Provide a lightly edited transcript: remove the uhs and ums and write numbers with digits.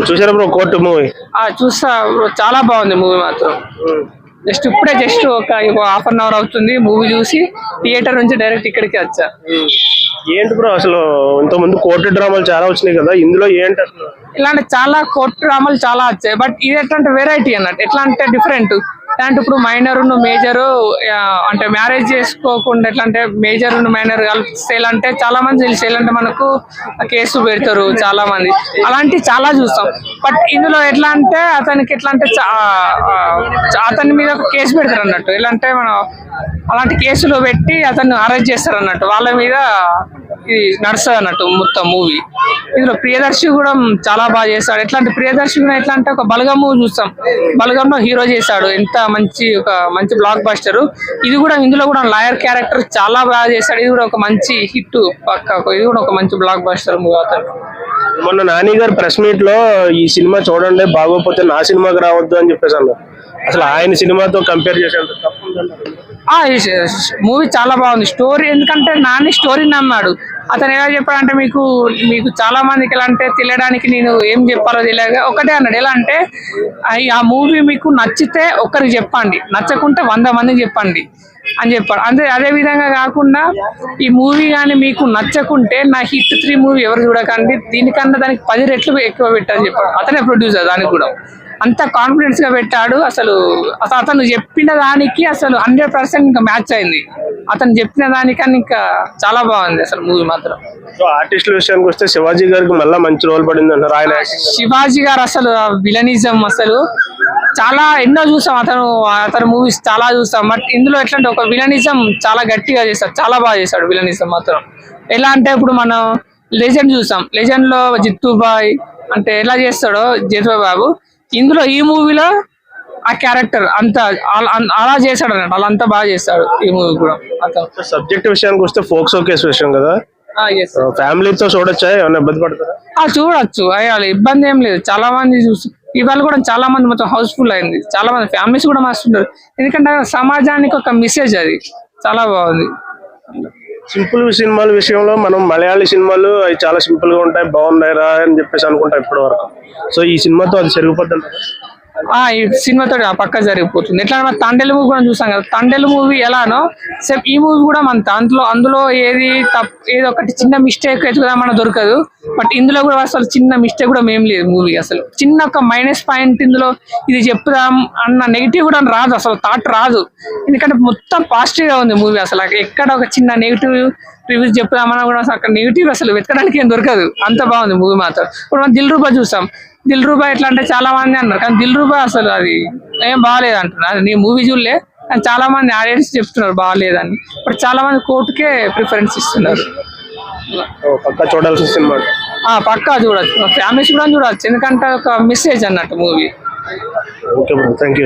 చూసారా bro court movie? చూస్తా, చాలా బాగుంది మూవీ మాత్రం. జస్ట్ ఒక హాఫ్ అన్ అవర్ అవుతుంది మూవీ చూసి థియేటర్ నుంచి డైరెక్ట్ ఇక్కడికి వచ్చా. ఏంటి బ్రో అసలు ఇంత ముందు కోర్టు డ్రామాలు చాలా వచ్చినాయి కదా, ఇందులో ఏంటి అసలు? ఇలాంటి చాలా కోర్టు డ్రామాలు చాలా వచ్చాయి, బట్ ఇది ఎట్లా వెరైటీ అన్నట్టు, ఎట్లా అంటే డిఫరెంట్. అంటే ఇప్పుడు మైనర్ మేజర్ అంటే మ్యారేజ్ చేసుకోకుండా ఎట్లా అంటే మేజర్ మైనర్ కలిసి అంటే చాలా మంది తెలిసి అంటే మనకు కేసు పెడతారు చాలా మంది, అలాంటి చాలా చూస్తాం. బట్ ఇందులో ఎట్లా అంటే అతనికి ఎట్లా అంటే అతని మీద ఒక కేసు పెడతారు అన్నట్టు. ఎలా అంటే మనం అలాంటి కేసులు పెట్టి అతన్ని అరెస్ట్ చేస్తారు అన్నట్టు, వాళ్ళ మీద ఇది నడుస్తుంది అన్నట్టు మొత్తం మూవీ. ఇందులో ప్రియదర్శి కూడా చాలా బాగా చేస్తాడు. ఎట్లా అంటే ప్రియదర్శి కూడా ఎట్లా అంటే ఒక బలగం మూవీ చూస్తాం, బలగంలో హీరో చేశాడు, ఎంత మంచి బ్లాక్ బస్టర్. ఇది కూడా ఇందులో కూడా లాయర్ క్యారెక్టర్ చాలా బాగా చేశాడు, ఇది కూడా ఒక మంచి హిట్ పక్క, ఇది కూడా ఒక మంచి బ్లాక్ బస్టర్ మూవీ అతను. మొన్న నాని గారు ప్రెస్ మీట్ లో ఈ సినిమా చూడండి బాగోపోతే నా సినిమాకి రావద్దు అని చెప్పేసి అన్నారు. అసలు ఆయన సినిమాతో కంపేర్ చేసేంత మూవీ చాలా బాగుంది స్టోరీ, ఎందుకంటే నాని స్టోరీ నమ్మాడు. అతను ఎలా చెప్పాడంటే మీకు చాలా మందికి ఎలా అంటే తెలియడానికి నేను ఏం చెప్పాలో తెలియక ఒకటే అన్నాడు. ఎలా అంటే ఆ మూవీ మీకు నచ్చితే ఒకరికి చెప్పండి, నచ్చకుంటే 100 మందికి చెప్పండి అని చెప్పాడు. అదే విధంగా కాకుండా ఈ మూవీ కానీ మీకు నచ్చకుంటే నా హిట్ 3 మూవీ ఎవరు చూడకండి, దీనికన్నా దానికి 10 రెట్లు ఎక్కువ పెట్టని చెప్పాడు. అతనే ప్రొడ్యూసర్, దానికి కూడా అంత కాన్ఫిడెన్స్ గా పెట్టాడు. అసలు అతను చెప్పిన దానికి అసలు 100% ఇంకా మ్యాచ్ అయింది. అతను చెప్పిన దానికన్నా ఇంకా చాలా బాగుంది అసలు మూవీ మాత్రం. ఆర్టిస్టుల విషయానికి వస్తే శివాజీ గారికి మళ్ళీ మంచి రోల్ పడింది అంటారు. ఆయన శివాజీ గారు అసలు విలనిజం అసలు చాలా ఎన్నో చూసాం, అతను మూవీస్ చాలా చూస్తాం. బట్ ఇందులో ఎట్లంటే ఒక విలనిజం చాలా గట్టిగా చేస్తాడు, చాలా బాగా చేశాడు విలనిజం మాత్రం. ఎలా అంటే ఇప్పుడు మనం లెజెండ్ చూసాం, లెజెండ్ లో జిత్తుబాయ్ అంటే ఎలా చేస్తాడో జిత్తుబాయ్ బాబు, ఇందులో ఈ మూవీలో ఆ క్యారెక్టర్ అంతా అలా చేశాడు అన్నట్టు, అలా అంతా బాగా చేస్తాడు ఈ మూవీ కూడా. సబ్జెక్ట్ విషయానికి వస్తే ఫోక్సో కేసు విషయం కదా, ఫ్యామిలీతో చూడొచ్చా, ఏమన్నా ఇబ్బంది పడతారా? చూడొచ్చు, అయ్యాలి ఇబ్బంది ఏం లేదు. చాలా మంది ఇవాళ కూడా చాలా మంది మొత్తం హౌస్ఫుల్ అయింది, చాలా మంది ఫ్యామిలీస్ కూడా మస్తుంటారు. ఎందుకంటే సమాజానికి ఒక మెసేజ్, అది చాలా బాగుంది. సింపుల్ సినిమాల విషయంలో మనం మలయాళీ సినిమాలు అవి చాలా సింపుల్ గా ఉంటాయి, బాగున్నాయి రా అని చెప్పేసి అనుకుంటాం ఇప్పటి వరకు. సో ఈ సినిమాతో అది జరిగిపోతుంది. ఈ సినిమాతో ఆ పక్క జరిగిపోతుంది. ఎట్లా మన తండేలు మూవీ కూడా చూసాం కదా, తండేలు మూవీ ఎలానో సేమ్ ఈ మూవీ కూడా మన అందులో ఏదో ఒకటి చిన్న మిస్టేక్ ఎత్తుకుదామన్నా దొరకదు. బట్ ఇందులో కూడా అసలు చిన్న మిస్టేక్ కూడా ఏం లేదు మూవీ. అసలు చిన్న ఒక మైనస్ పాయింట్ ఇందులో ఇది చెప్పుదాం అన్న నెగిటివ్ కూడా రాదు, అసలు థాట్ రాదు. ఎందుకంటే మొత్తం పాజిటివ్ గా ఉంది మూవీ. అసలు ఎక్కడ ఒక చిన్న నెగిటివ్ రివ్యూస్ చెప్పుదామన్నా కూడా అక్కడ నెగిటివ్ అసలు వెతకడానికి ఏం దొరకదు, అంత బాగుంది మూవీ మాత్రం. ఇప్పుడు మనం దిల్ రూబా చూసాం, దిల్ రూబా ఎట్లా అంటే చాలా మంది అన్నారు, కానీ దిల్ రూబా అసలు అది ఏం బాగాలేదు అంటున్నారు. నీ మూవీ చూడలే, కానీ చాలా మంది ఆడియన్స్ చెప్తున్నారు బాగాలేదని. ఇప్పుడు చాలా మంది కోర్టుకే ప్రిఫరెన్స్ ఇస్తున్నారు. పక్కా చూడాల్సిన సినిమా, పక్కా చూడొచ్చు, ఫ్యామిలీస్ కూడా చూడొచ్చు, ఎందుకంటే ఒక మెసేజ్ అన్నట్టు movie. Okay bro, thank you.